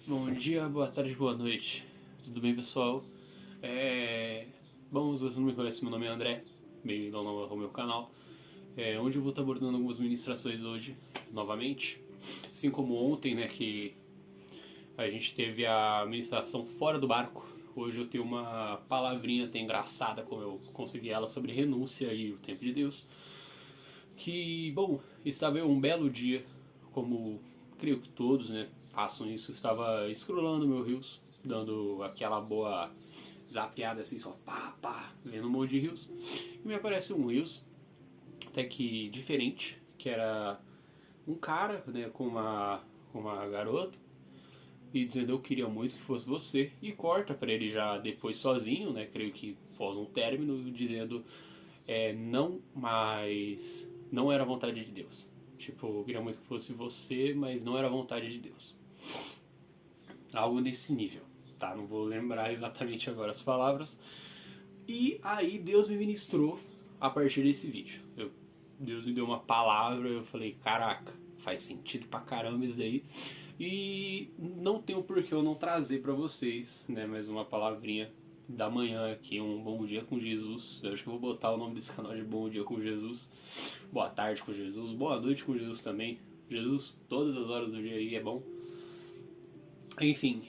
Bom dia, boa tarde, boa noite. Tudo bem, pessoal? Bom, se você não me conhece, meu nome é André. Bem-vindo ao meu canal. Onde eu vou estar abordando algumas ministrações hoje, novamente. Assim como ontem, né, que a gente teve a ministração fora do barco. Hoje eu tenho uma palavrinha até engraçada, como eu consegui ela, sobre renúncia e o tempo de Deus. Que, bom, estava eu um belo dia, como creio que todos, né, façam isso. Estava scrollando meu Reels, dando aquela boa zapeada assim, só pá, pá, vendo um monte de Reels. E me aparece um Reels, até que diferente, que era um cara, né, com uma garota, e dizendo eu queria muito que fosse você, e corta para ele já depois sozinho, né, creio que após um término, dizendo não, mas não era a vontade de Deus. Tipo, eu queria muito que fosse você, mas não era a vontade de Deus. Algo nesse nível, tá? Não vou lembrar exatamente agora as palavras. E aí Deus me ministrou a partir desse vídeo. Deus me deu uma palavra, eu falei, caraca, faz sentido pra caramba isso daí. E não tem o porquê eu não trazer pra vocês, né, mais uma palavrinha da manhã aqui, um Bom Dia com Jesus. Eu acho que eu vou botar o nome desse canal de Bom Dia com Jesus, Boa Tarde com Jesus, Boa Noite com Jesus também. Jesus, todas as horas do dia aí é bom. Enfim,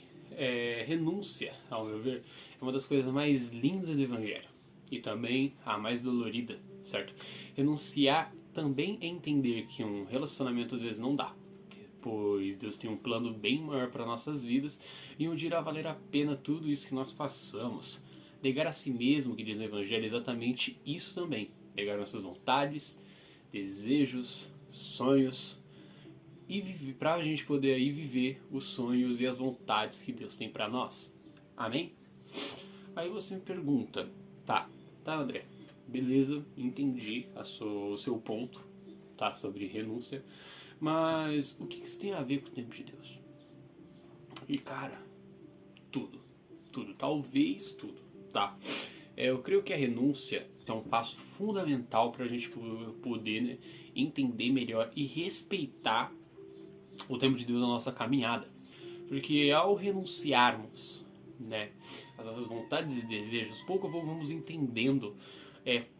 renúncia, ao meu ver, é uma das coisas mais lindas do Evangelho. E também a mais dolorida, certo? Renunciar também é entender que um relacionamento às vezes não dá, pois Deus tem um plano bem maior para nossas vidas e onde irá valer a pena tudo isso que nós passamos. Negar a si mesmo, que diz no Evangelho, é exatamente isso também. Negar nossas vontades, desejos, sonhos, e para a gente poder aí viver os sonhos e as vontades que Deus tem para nós. Amém? Aí você me pergunta, tá, André, beleza, entendi o seu ponto, tá, sobre renúncia, mas o que isso tem a ver com o tempo de Deus? E cara, tudo, tudo, talvez tudo, tá? Eu creio que a renúncia é um passo fundamental para a gente poder, né, entender melhor e respeitar o tempo de Deus na nossa caminhada. Porque ao renunciarmos, né, às nossas vontades e desejos, pouco a pouco vamos entendendo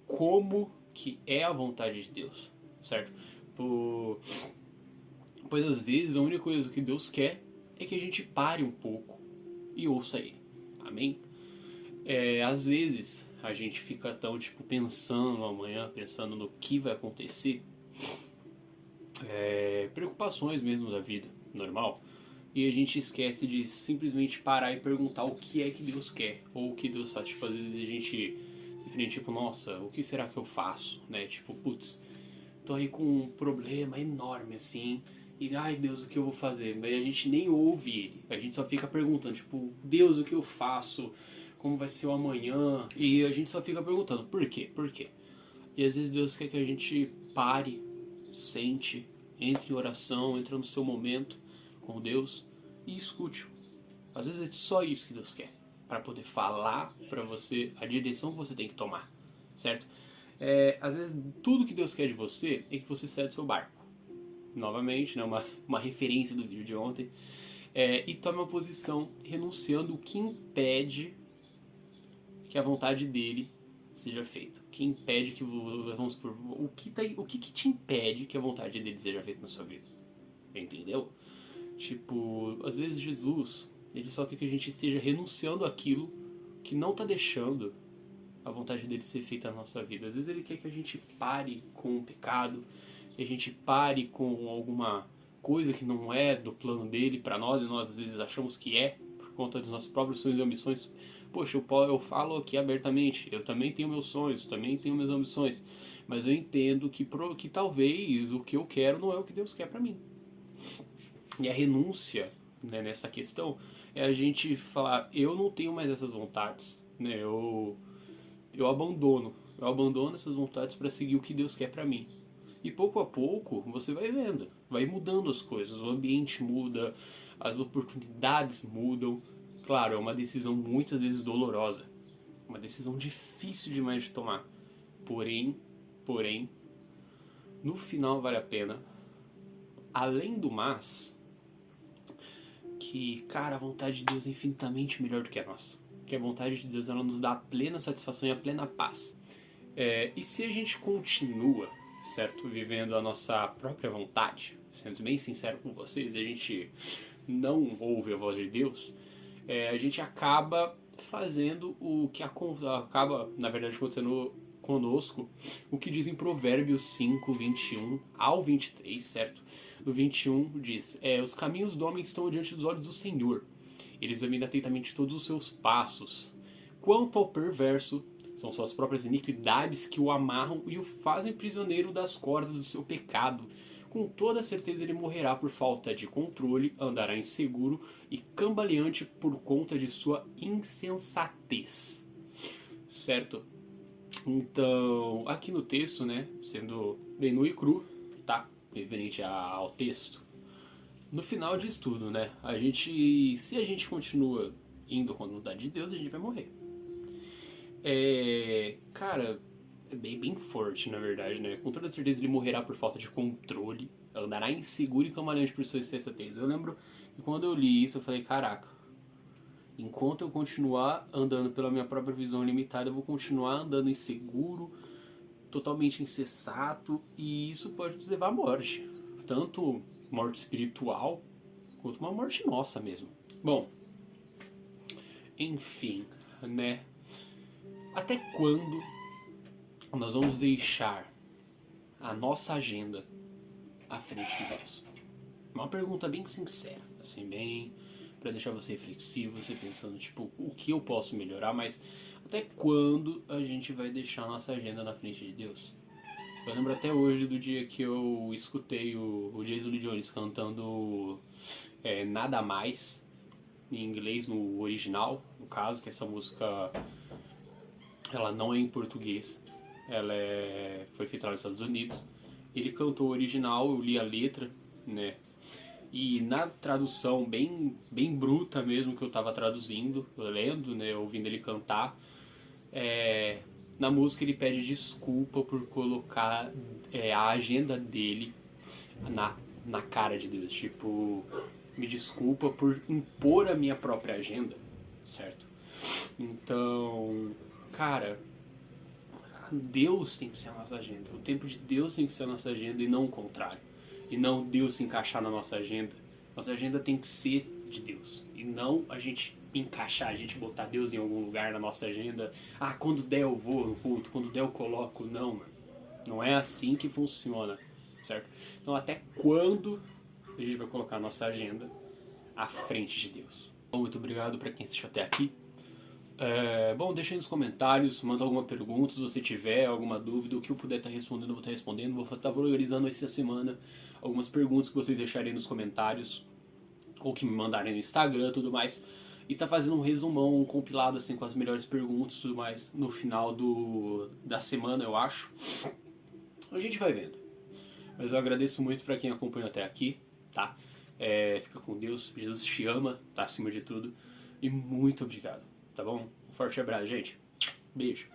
como que é a vontade de Deus, certo? Pois às vezes a única coisa que Deus quer é que a gente pare um pouco e ouça Ele. Amém? Às vezes a gente fica tão tipo pensando amanhã, pensando no que vai acontecer, preocupações mesmo da vida normal, e a gente esquece de simplesmente parar e perguntar o que é que Deus quer ou o que Deus faz. Tipo, às vezes a gente se prende tipo, nossa, o que será que eu faço, né? Tipo, putz, tô aí com um problema enorme assim, e ai Deus, o que eu vou fazer? Mas a gente nem ouve ele, a gente só fica perguntando, tipo, Deus, o que eu faço? Como vai ser o amanhã? E a gente só fica perguntando, por quê? Por quê? E às vezes Deus quer que a gente pare, sente, entre em oração, entre no seu momento com Deus e escute-o. Às vezes é só isso que Deus quer, para poder falar para você a direção que você tem que tomar, certo? Às vezes tudo que Deus quer de você é que você cede seu barco. Novamente, né, uma referência do vídeo de ontem. E tome uma posição renunciando o que impede que a vontade dele seja feita. O que impede que, vamos supor, o que te impede que a vontade dele seja feita na sua vida? Entendeu? Tipo, às vezes Jesus, ele só quer que a gente esteja renunciando àquilo que não está deixando a vontade dele ser feita na nossa vida. Às vezes ele quer que a gente pare com o pecado, que a gente pare com alguma coisa que não é do plano dele para nós, e nós às vezes achamos que é, por conta dos nossos próprios sonhos e ambições. Poxa, eu falo aqui abertamente, eu também tenho meus sonhos, também tenho minhas ambições, mas eu entendo que talvez o que eu quero não é o que Deus quer para mim. E a renúncia, né, nessa questão é a gente falar, eu não tenho mais essas vontades, né? Eu abandono essas vontades para seguir o que Deus quer para mim. E pouco a pouco você vai vendo, vai mudando as coisas, o ambiente muda, as oportunidades mudam. Claro, é uma decisão muitas vezes dolorosa, uma decisão difícil demais de tomar. Porém, no final vale a pena. Além do mais, que, cara, a vontade de Deus é infinitamente melhor do que a nossa. Que a vontade de Deus, ela nos dá a plena satisfação e a plena paz. E se a gente continua, certo, vivendo a nossa própria vontade, sendo bem sincero com vocês, a gente não ouve a voz de Deus, a gente acaba fazendo o que acaba, na verdade, acontecendo conosco, o que diz em Provérbios 5, 21 ao 23, certo? No 21 diz, os caminhos do homem estão diante dos olhos do Senhor, ele examina atentamente todos os seus passos. Quanto ao perverso, são suas próprias iniquidades que o amarram e o fazem prisioneiro das cordas do seu pecado. Com toda certeza ele morrerá por falta de controle, andará inseguro e cambaleante por conta de sua insensatez. Certo? Então, aqui no texto, né, sendo bem nu e cru, tá? Referente ao texto. No final disso tudo, né, se a gente continua indo com a vontade de Deus, a gente vai morrer. Cara, é bem forte, na verdade, né? Com toda certeza ele morrerá por falta de controle, andará inseguro e cambaleante por sua insensatez. Eu lembro que quando eu li isso, eu falei, caraca, enquanto eu continuar andando pela minha própria visão limitada, eu vou continuar andando inseguro, totalmente insensato, e isso pode nos levar à morte. Tanto morte espiritual, quanto uma morte nossa mesmo. Bom, enfim, né? Até quando nós vamos deixar a nossa agenda à frente de Deus? Uma pergunta bem sincera, assim, bem para deixar você reflexivo, você pensando, tipo, o que eu posso melhorar, mas até quando a gente vai deixar a nossa agenda na frente de Deus? Eu lembro até hoje do dia que eu escutei o Jason Lee Jones cantando Nada Mais, em inglês, no original, no caso, que essa música ela não é em português, ela foi feita lá nos Estados Unidos. Ele cantou o original, eu li a letra, né? E na tradução bem bruta mesmo que eu estava traduzindo, lendo, né, ouvindo ele cantar, na música ele pede desculpa por colocar a agenda dele na cara de Deus. Tipo, me desculpa por impor a minha própria agenda, certo? Então, cara, Deus tem que ser a nossa agenda. O tempo de Deus tem que ser a nossa agenda e não o contrário. E não Deus se encaixar na nossa agenda. Nossa agenda tem que ser de Deus. E não a gente encaixar, a gente botar Deus em algum lugar na nossa agenda. Ah, quando der eu vou no culto, quando der eu coloco. Não, mano. Não é assim que funciona, certo? Então até quando a gente vai colocar a nossa agenda à frente de Deus? Bom, muito obrigado para quem assistiu até aqui. Bom, deixa aí nos comentários, manda alguma pergunta, se você tiver alguma dúvida, o que eu puder estar respondendo, eu vou estar respondendo. Vou estar valorizando essa semana algumas perguntas que vocês deixarem nos comentários, ou que me mandarem no Instagram e tudo mais. E tá fazendo um resumão, um compilado assim com as melhores perguntas e tudo mais no final da semana, eu acho. A gente vai vendo. Mas eu agradeço muito para quem acompanhou até aqui, tá? Fica com Deus, Jesus te ama, tá acima de tudo. E muito obrigado. Tá bom? Um forte abraço, gente. Beijo.